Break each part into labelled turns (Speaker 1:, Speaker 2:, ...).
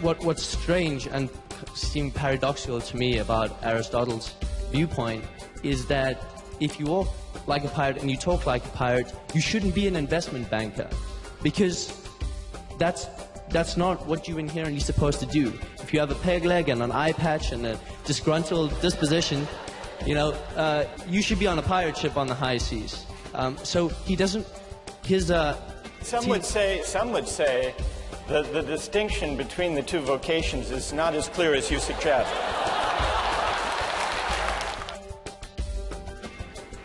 Speaker 1: what's strange and seems paradoxical to me about Aristotle's viewpoint is that if you walk like a pirate and you talk like a pirate, you shouldn't be an investment banker, because that's not what you're inherently supposed to do. If you have a peg leg and an eye patch and a disgruntled disposition, you should be on a pirate ship on the high seas. So he doesn't.
Speaker 2: Some would say the distinction between the two vocations is not as clear as you suggest.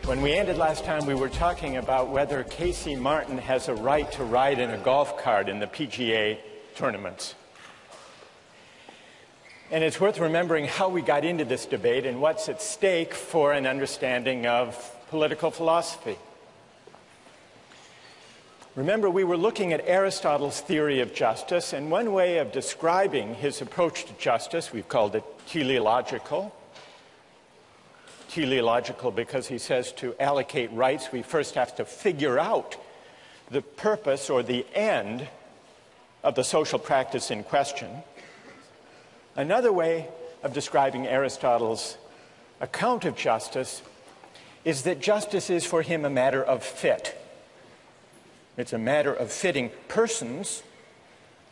Speaker 2: When we ended last time, we were talking about whether Casey Martin has a right to ride in a golf cart in the PGA tournaments. And it's worth remembering how we got into this debate and what's at stake for an understanding of political philosophy. Remember, we were looking at Aristotle's theory of justice, and one way of describing his approach to justice, we've called it teleological. Teleological because he says to allocate rights, we first have to figure out the purpose or the end of the social practice in question. Another way of describing Aristotle's account of justice is that justice is for him a matter of fit. It's a matter of fitting persons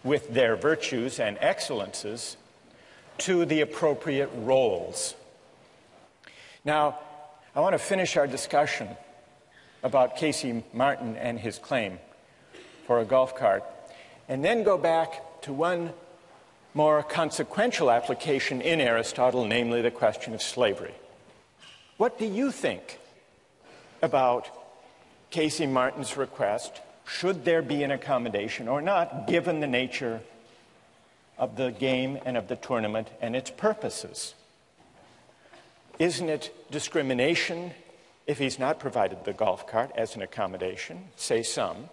Speaker 2: with their virtues and excellences to the appropriate roles. Now, I want to finish our discussion about Casey Martin and his claim for a golf cart, and then go back to one more consequential application in Aristotle, namely the question of slavery. What do you think about Casey Martin's request? Should there be an accommodation or not, given the nature of the game and of the tournament and its purposes? Isn't it discrimination if he's not provided the golf cart as an accommodation, say some?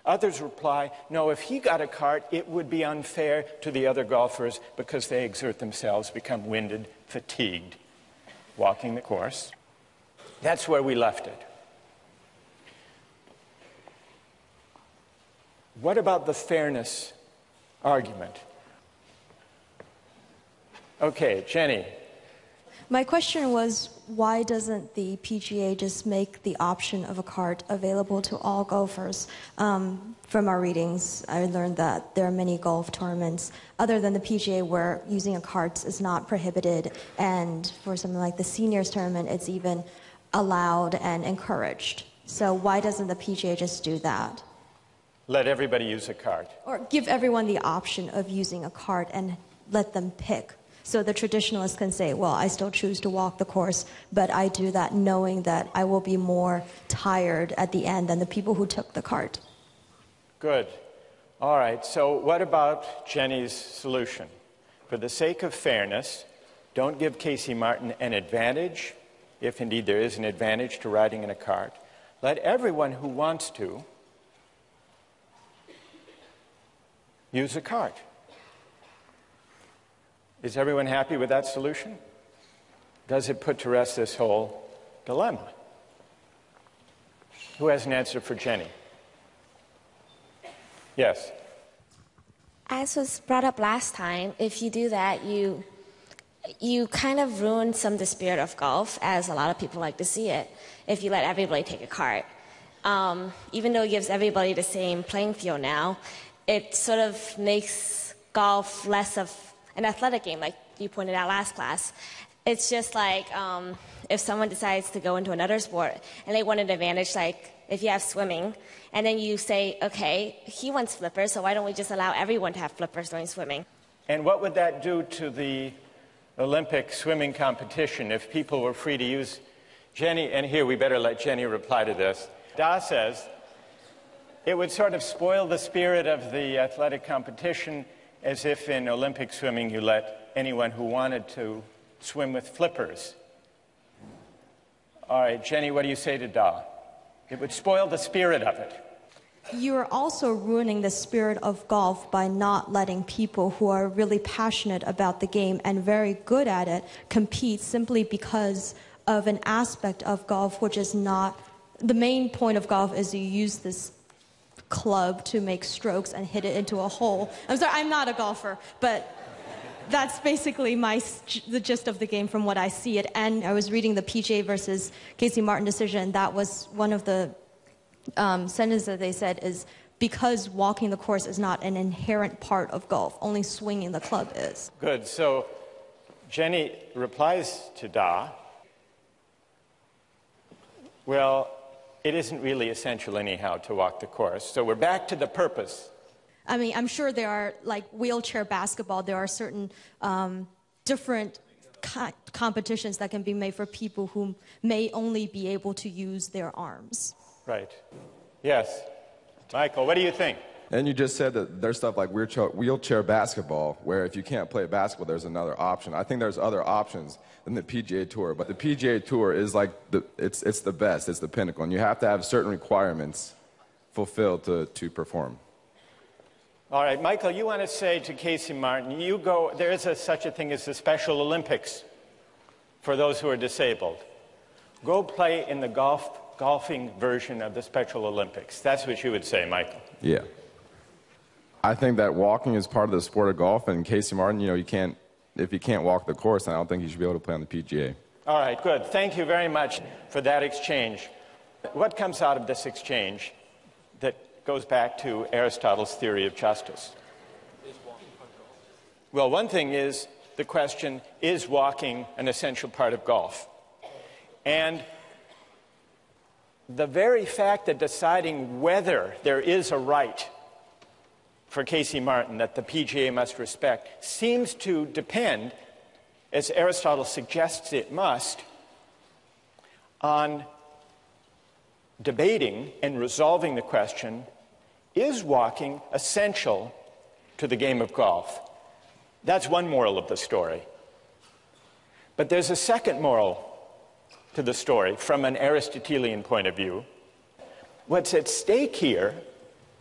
Speaker 2: Others reply, no, if he got a cart, it would be unfair to the other golfers because they exert themselves, become winded, fatigued, walking the course. That's where we left it. What about the fairness argument? Okay, Jenny.
Speaker 3: My question was, why doesn't the PGA just make the option of a cart available to all golfers? From our readings, I learned that there are many golf tournaments other than the PGA where using a cart is not prohibited, and for something like the seniors tournament, it's even allowed and encouraged. So why doesn't the PGA just do that?
Speaker 2: Let everybody use a cart.
Speaker 3: Or give everyone the option of using a cart and let them pick. So the traditionalists can say, well, I still choose to walk the course, but I do that knowing that I will be more tired at the end than the people who took the cart.
Speaker 2: Good. All right, so what about Jenny's solution? For the sake of fairness, don't give Casey Martin an advantage, if indeed there is an advantage to riding in a cart. Let everyone who wants to use a cart. Is everyone happy with that solution? Does it put to rest this whole dilemma? Who has an answer for Jenny? Yes.
Speaker 4: As was brought up last time, if you do that, you kind of ruin some of the spirit of golf, as a lot of people like to see it, if you let everybody take a cart. Even though it gives everybody the same playing field now, it sort of makes golf less of an athletic game, like you pointed out last class. It's just like if someone decides to go into another sport and they want an advantage, like if you have swimming, and then you say, okay, he wants flippers, so why don't we just allow everyone to have flippers during swimming?
Speaker 2: And what would that do to the Olympic swimming competition if people were free to use? Jenny, and here we better let Jenny reply to this. Da says it would sort of spoil the spirit of the athletic competition, as if in Olympic swimming you let anyone who wanted to swim with flippers. All right, Jenny, what do you say to Da? It would spoil the spirit of it.
Speaker 3: You're also ruining the spirit of golf by not letting people who are really passionate about the game and very good at it compete simply because of an aspect of golf which is not... The main point of golf is you use this club to make strokes and hit it into a hole. I'm sorry, I'm not a golfer, but that's basically the gist of the game from what I see it. And I was reading the PGA versus Casey Martin decision. That was one of the sentences that they said is because walking the course is not an inherent part of golf, only swinging the club is.
Speaker 2: Good. So Jenny replies to Da, well, it isn't really essential anyhow to walk the course. So we're back to the purpose.
Speaker 3: I mean, I'm sure there are, like wheelchair basketball, there are certain different competitions that can be made for people who may only be able to use their arms.
Speaker 2: Right. Yes. Michael, what do you think?
Speaker 5: And you just said that there's stuff like wheelchair basketball, where if you can't play basketball, there's another option. I think there's other options than the PGA Tour, but the PGA Tour is like, it's the best, it's the pinnacle, and you have to have certain requirements fulfilled to perform.
Speaker 2: All right, Michael, you want to say to Casey Martin, there is such a thing as the Special Olympics for those who are disabled. Go play in the golfing version of the Special Olympics. That's what you would say, Michael.
Speaker 5: Yeah. I think that walking is part of the sport of golf, and Casey Martin, if you can't walk the course, I don't think you should be able to play on the PGA.
Speaker 2: All right, good. Thank you very much for that exchange. What comes out of this exchange that goes back to Aristotle's theory of justice? Well, one thing is the question, is walking an essential part of golf? And the very fact that deciding whether there is a right for Casey Martin that the PGA must respect seems to depend, as Aristotle suggests it must, on debating and resolving the question, is walking essential to the game of golf? That's one moral of the story. But there's a second moral to the story from an Aristotelian point of view. What's at stake here,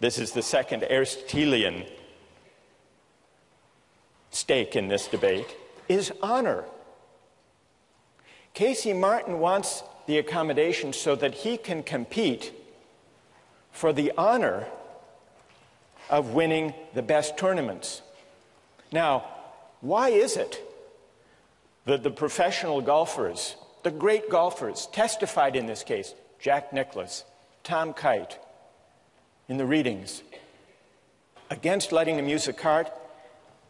Speaker 2: this is the second Aristotelian stake in this debate, is honor. Casey Martin wants the accommodation so that he can compete for the honor of winning the best tournaments. Now, why is it that the professional golfers, the great golfers, testified in this case, Jack Nicklaus, Tom Kite, in the readings, against letting them use a cart,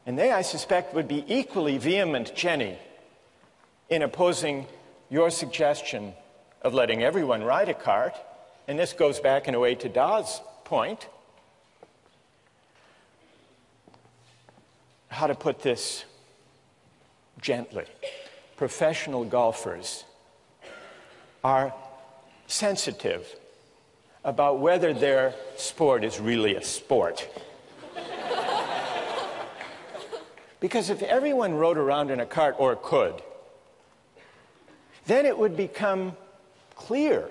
Speaker 2: and they, I suspect, would be equally vehement, Jenny, in opposing your suggestion of letting everyone ride a cart, and this goes back in a way to Da's point. How to put this gently? Professional golfers are sensitive about whether their sport is really a sport. Because if everyone rode around in a cart, or could, then it would become clear,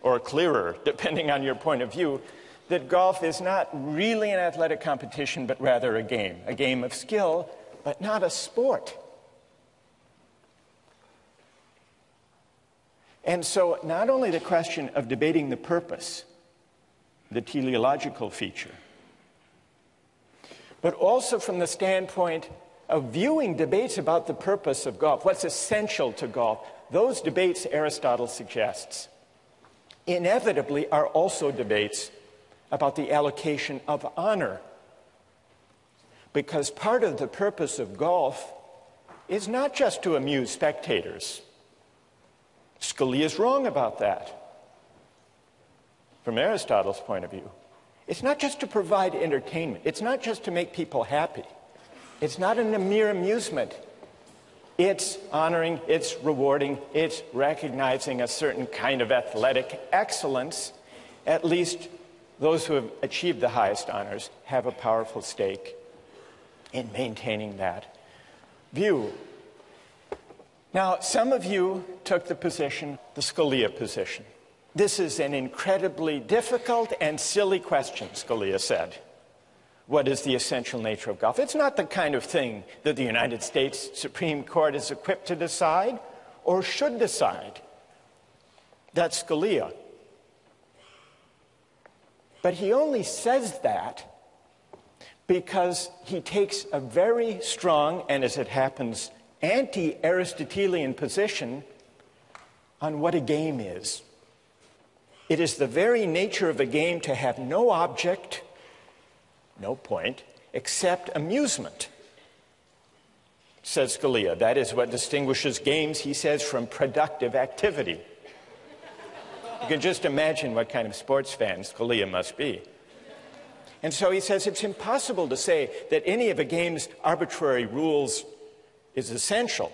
Speaker 2: or clearer, depending on your point of view, that golf is not really an athletic competition, but rather a game of skill, but not a sport. And so not only the question of debating the purpose, the teleological feature, but also from the standpoint of viewing debates about the purpose of golf, what's essential to golf, those debates, Aristotle suggests, inevitably are also debates about the allocation of honor. Because part of the purpose of golf is not just to amuse spectators. Scalia is wrong about that. From Aristotle's point of view, it's not just to provide entertainment. It's not just to make people happy. It's not a mere amusement. It's honoring, it's rewarding, it's recognizing a certain kind of athletic excellence. At least those who have achieved the highest honors have a powerful stake in maintaining that view. Now, some of you took the position, the Scalia position. This is an incredibly difficult and silly question, Scalia said. What is the essential nature of golf? It's not the kind of thing that the United States Supreme Court is equipped to decide or should decide. That's Scalia. But he only says that because he takes a very strong, and as it happens, anti-Aristotelian position on what a game is. It is the very nature of a game to have no object, no point, except amusement, says Scalia. That is what distinguishes games, he says, from productive activity. You can just imagine what kind of sports fan Scalia must be. And so he says it's impossible to say that any of a game's arbitrary rules is essential.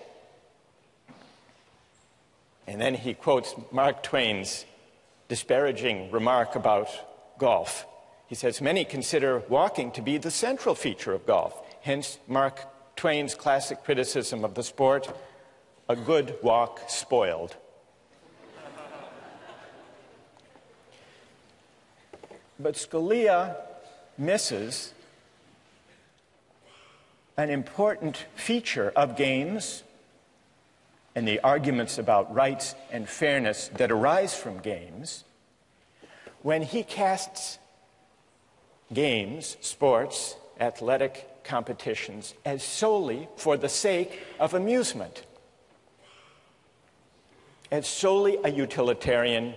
Speaker 2: And then he quotes Mark Twain's disparaging remark about golf. He says, many consider walking to be the central feature of golf. Hence, Mark Twain's classic criticism of the sport, a good walk spoiled. But Scalia misses an important feature of games and the arguments about rights and fairness that arise from games when he casts games, sports, athletic competitions as solely for the sake of amusement, as solely a utilitarian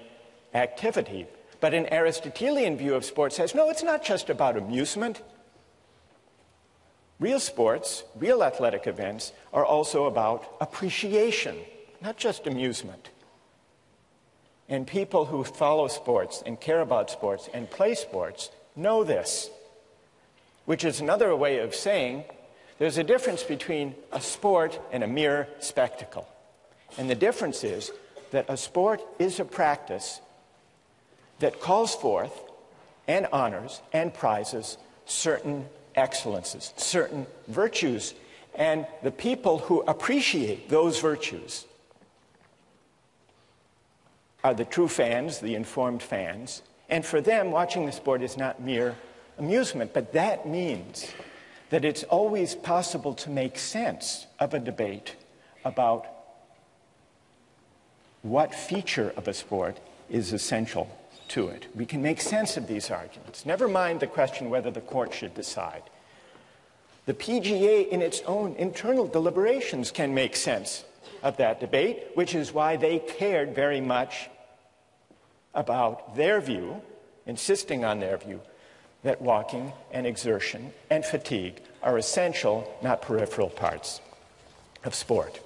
Speaker 2: activity. But an Aristotelian view of sports says, no, it's not just about amusement. Real sports, real athletic events are also about appreciation, not just amusement. And people who follow sports and care about sports and play sports know this, which is another way of saying there's a difference between a sport and a mere spectacle. And the difference is that a sport is a practice that calls forth and honors and prizes certain excellences, certain virtues, and the people who appreciate those virtues are the true fans, the informed fans, and for them, watching the sport is not mere amusement, but that means that it's always possible to make sense of a debate about what feature of a sport is essential to it. We can make sense of these arguments. Never mind the question whether the court should decide. The PGA, in its own internal deliberations, can make sense of that debate, which is why they cared very much about their view, insisting on their view, that walking and exertion and fatigue are essential, not peripheral parts of sport.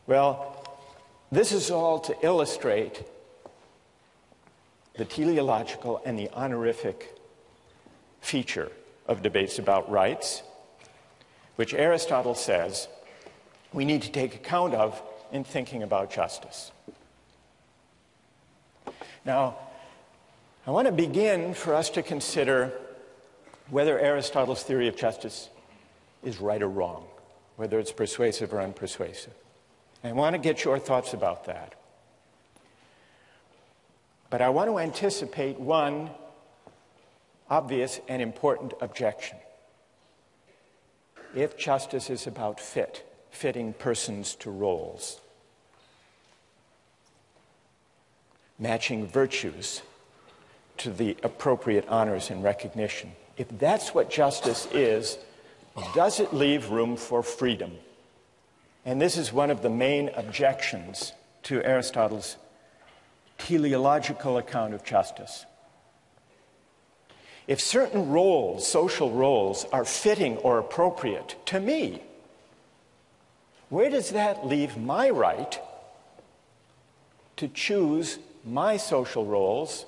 Speaker 2: Well, this is all to illustrate the teleological and the honorific feature of debates about rights, which Aristotle says we need to take account of in thinking about justice. Now, I want to begin for us to consider whether Aristotle's theory of justice is right or wrong, whether it's persuasive or unpersuasive. And I want to get your thoughts about that. But I want to anticipate one obvious and important objection. If justice is about fitting persons to roles, matching virtues to the appropriate honors and recognition, if that's what justice is, does it leave room for freedom? And this is one of the main objections to Aristotle's teleological account of justice. If certain roles, social roles, are fitting or appropriate to me, where does that leave my right to choose my social roles,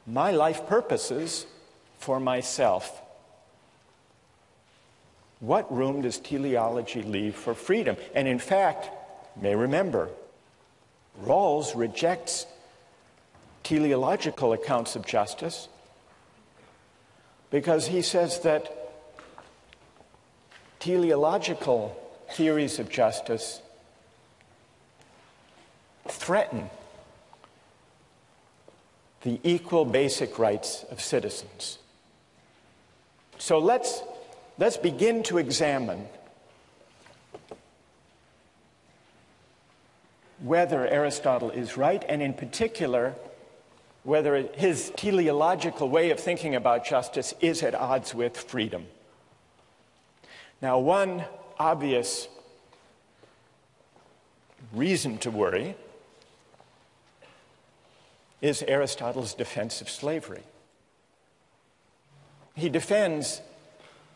Speaker 2: my life purposes for myself? What room does teleology leave for freedom? And in fact, you may remember, Rawls rejects teleological accounts of justice because he says that teleological theories of justice threaten the equal basic rights of citizens. So let's begin to examine whether Aristotle is right, and in particular, whether his teleological way of thinking about justice is at odds with freedom. Now, one obvious reason to worry is Aristotle's defense of slavery. He defends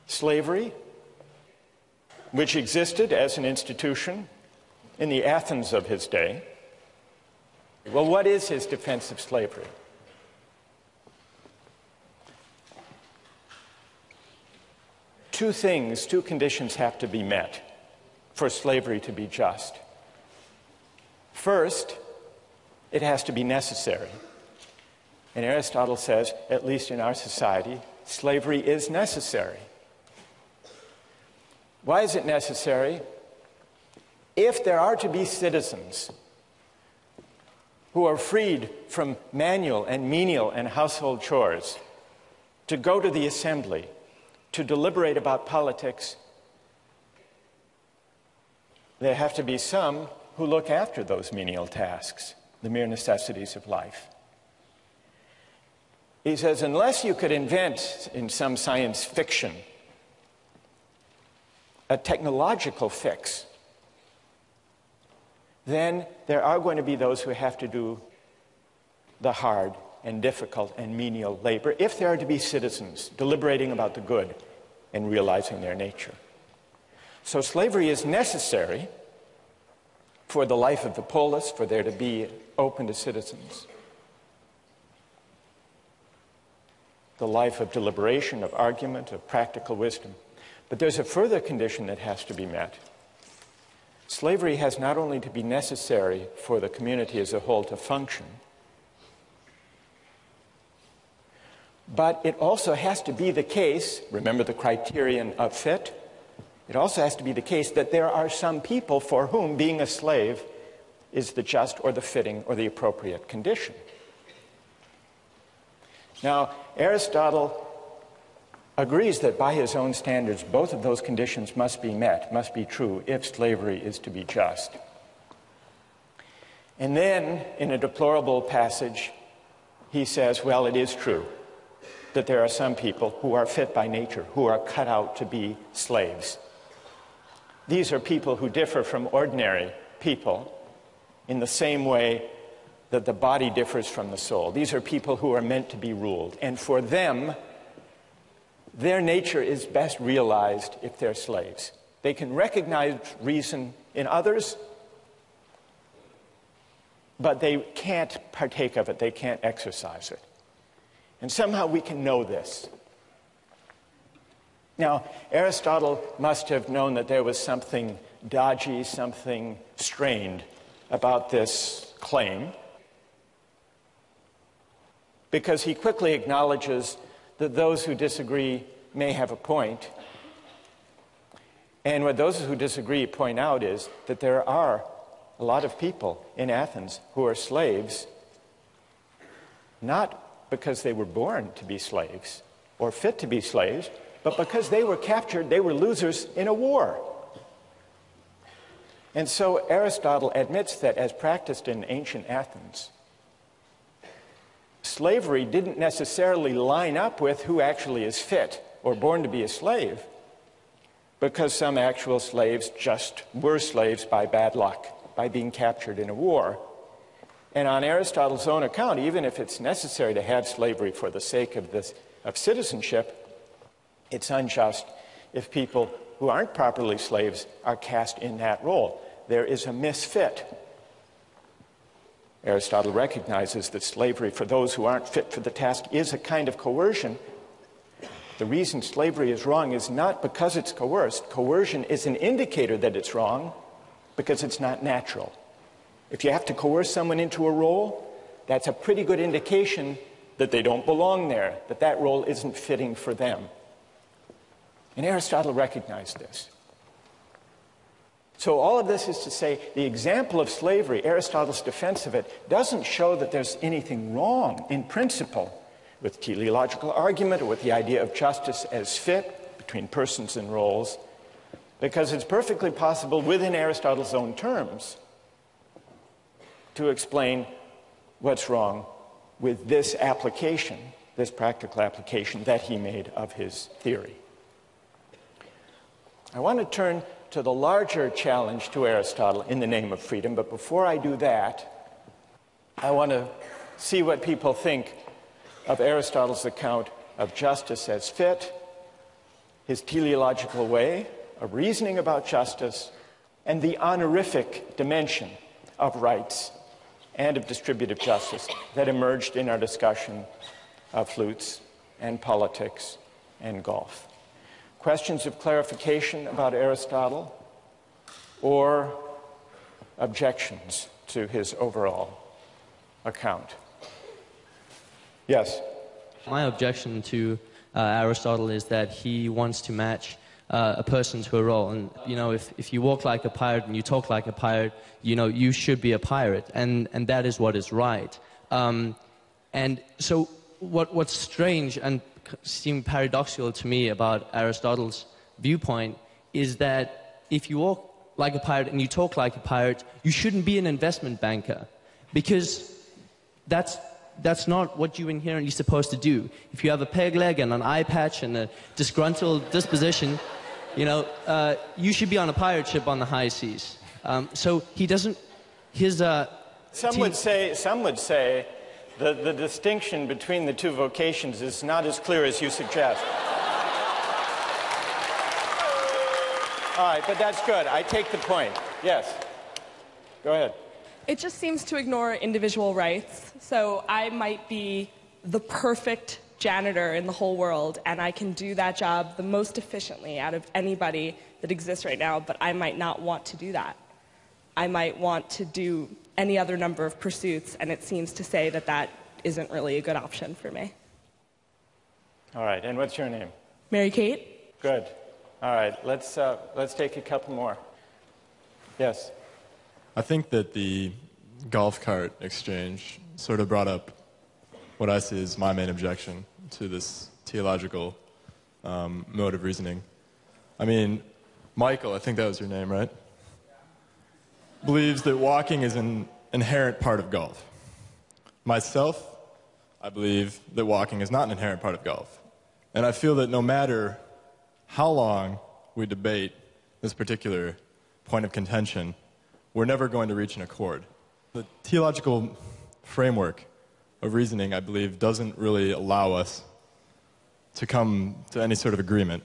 Speaker 2: slavery, which existed as an institution in the Athens of his day. Well, what is his defense of slavery? Two conditions have to be met for slavery to be just. First, it has to be necessary. And Aristotle says, at least in our society, slavery is necessary. Why is it necessary? If there are to be citizens who are freed from manual and menial and household chores, to go to the assembly, to deliberate about politics, there have to be some who look after those menial tasks, the mere necessities of life. He says, unless you could invent in some science fiction a technological fix, then there are going to be those who have to do the hard and difficult and menial labor if there are to be citizens deliberating about the good and realizing their nature. So slavery is necessary for the life of the polis, for there to be open to citizens. The life of deliberation, of argument, of practical wisdom. But there's a further condition that has to be met. Slavery has not only to be necessary for the community as a whole to function, but it also has to be the case, remember the criterion of fit, it also has to be the case that there are some people for whom being a slave is the just or the fitting or the appropriate condition. Now, Aristotle agrees that by his own standards, both of those conditions must be met, must be true, if slavery is to be just. And then, in a deplorable passage, he says, well, it is true that there are some people who are fit by nature, who are cut out to be slaves. These are people who differ from ordinary people in the same way that the body differs from the soul. These are people who are meant to be ruled. And for them, their nature is best realized if they're slaves. They can recognize reason in others, but they can't partake of it. They can't exercise it. And somehow we can know this. Now, Aristotle must have known that there was something dodgy, something strained about this claim, because he quickly acknowledges that those who disagree may have a point. And what those who disagree point out is that there are a lot of people in Athens who are slaves, not because they were born to be slaves or fit to be slaves, but because they were captured, they were losers in a war. And so Aristotle admits that as practiced in ancient Athens, slavery didn't necessarily line up with who actually is fit or born to be a slave, because some actual slaves just were slaves by bad luck, by being captured in a war. And on Aristotle's own account, even if it's necessary to have slavery for the sake of citizenship, it's unjust if people who aren't properly slaves are cast in that role. There is a misfit. Aristotle recognizes that slavery for those who aren't fit for the task is a kind of coercion. The reason slavery is wrong is not because it's coerced. Coercion is an indicator that it's wrong because it's not natural. If you have to coerce someone into a role, that's a pretty good indication that they don't belong there, that that role isn't fitting for them. And Aristotle recognized this. So all of this is to say, the example of slavery, Aristotle's defense of it, doesn't show that there's anything wrong in principle with teleological argument or with the idea of justice as fit between persons and roles, because it's perfectly possible within Aristotle's own terms to explain what's wrong with this application, this practical application that he made of his theory. I want to turn to the larger challenge to Aristotle in the name of freedom, but before I do that, I want to see what people think of Aristotle's account of justice as fit, his teleological way of reasoning about justice, and the honorific dimension of rights and of distributive justice that emerged in our discussion of flutes and politics and golf. Questions of clarification about Aristotle or objections to his overall account? Yes?
Speaker 1: My objection to Aristotle is that he wants to match a person to a role. And, you know, if you walk like a pirate and you talk like a pirate, you know, you should be a pirate. And that is what is right. And so what's strange and seemed paradoxical to me about Aristotle's viewpoint is that if you walk like a pirate and you talk like a pirate, you shouldn't be an investment banker, because that's not what you're inherently supposed to do. If you have a peg leg and an eye patch and a disgruntled disposition, you know, you should be on a pirate ship on the high seas. So he doesn't.
Speaker 2: Some would say the distinction between the two vocations is not as clear as you suggest. All right, but that's good. I take the point. Yes. Go ahead.
Speaker 6: It just seems to ignore individual rights. So I might be the perfect janitor in the whole world, and I can do that job the most efficiently out of anybody that exists right now, but I might not want to do that. I might want to do any other number of pursuits, and it seems to say that that isn't really a good option for me.
Speaker 2: All right, and what's your name?
Speaker 6: Mary Kate.
Speaker 2: Good. All right, let's take a couple more. Yes.
Speaker 7: I think that the golf cart exchange sort of brought up what I see as my main objection to this theological mode of reasoning. I mean, Michael, I think that was your name, right? Believes that walking is an inherent part of golf. Myself, I believe that walking is not an inherent part of golf. And I feel that no matter how long we debate this particular point of contention, we're never going to reach an accord. The theological framework of reasoning, I believe, doesn't really allow us to come to any sort of agreement.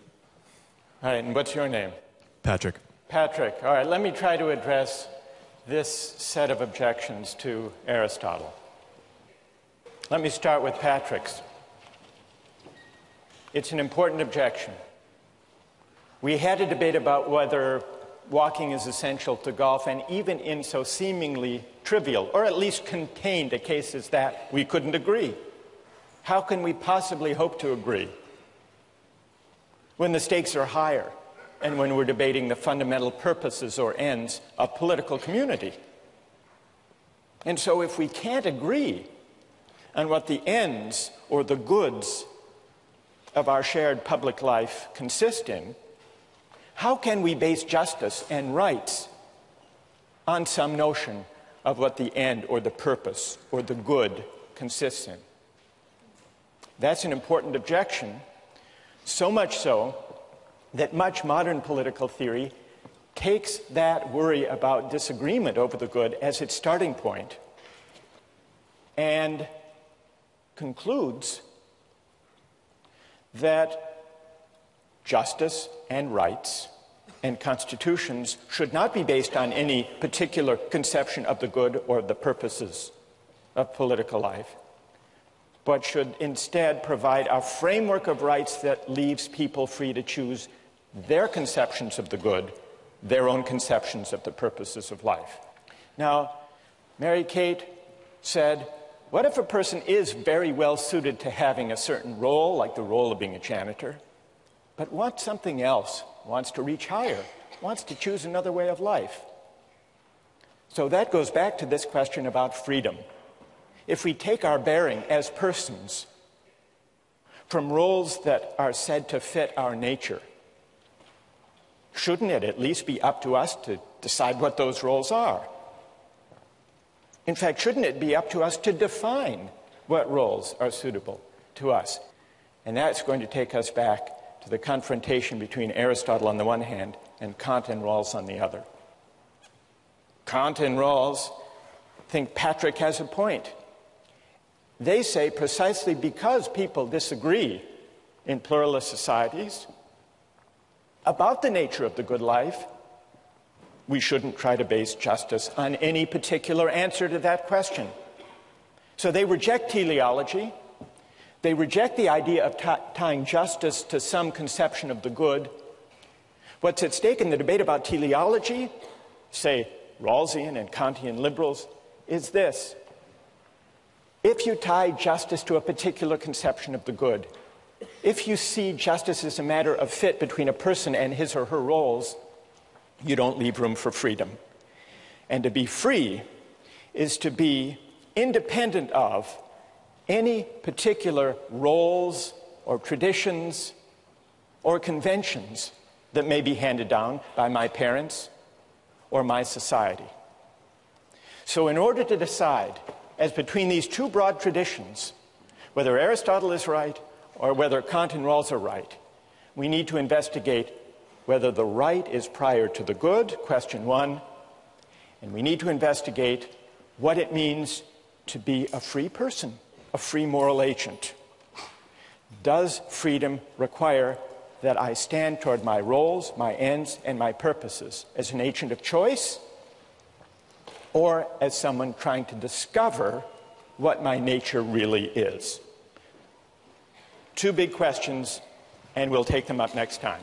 Speaker 2: All right, and what's your name?
Speaker 7: Patrick.
Speaker 2: Patrick. All right, let me try to address this set of objections to Aristotle. Let me start with Patrick's. It's an important objection. We had a debate about whether walking is essential to golf, and even in so seemingly trivial, or at least contained, a case as that, we couldn't agree. How can we possibly hope to agree when the stakes are higher and when we're debating the fundamental purposes or ends of political community? And so if we can't agree on what the ends or the goods of our shared public life consist in, how can we base justice and rights on some notion of what the end or the purpose or the good consists in? That's an important objection, so much so that much modern political theory takes that worry about disagreement over the good as its starting point and concludes that justice and rights and constitutions should not be based on any particular conception of the good or the purposes of political life, but should instead provide a framework of rights that leaves people free to choose their conceptions of the good, their own conceptions of the purposes of life. Now, Mary Kate said, what if a person is very well suited to having a certain role, like the role of being a janitor, but wants something else, wants to reach higher, wants to choose another way of life? So that goes back to this question about freedom. If we take our bearing as persons from roles that are said to fit our nature, shouldn't it at least be up to us to decide what those roles are? In fact, shouldn't it be up to us to define what roles are suitable to us. And that's going to take us back to the confrontation between Aristotle on the one hand and Kant and Rawls on the other. Kant and Rawls think Patrick has a point. They say precisely because people disagree in pluralist societies about the nature of the good life, we shouldn't try to base justice on any particular answer to that question. So they reject teleology. They reject the idea of tying justice to some conception of the good. What's at stake in the debate about teleology, say Rawlsian and Kantian liberals, is this. If you tie justice to a particular conception of the good, if you see justice as a matter of fit between a person and his or her roles, you don't leave room for freedom. And to be free is to be independent of any particular roles or traditions or conventions that may be handed down by my parents or my society. So in order to decide as between these two broad traditions, whether Aristotle is right or whether Kant and Rawls are right, we need to investigate whether the right is prior to the good, question one, and we need to investigate what it means to be a free person, a free moral agent. Does freedom require that I stand toward my roles, my ends, and my purposes as an agent of choice, or as someone trying to discover what my nature really is? Two big questions, and we'll take them up next time.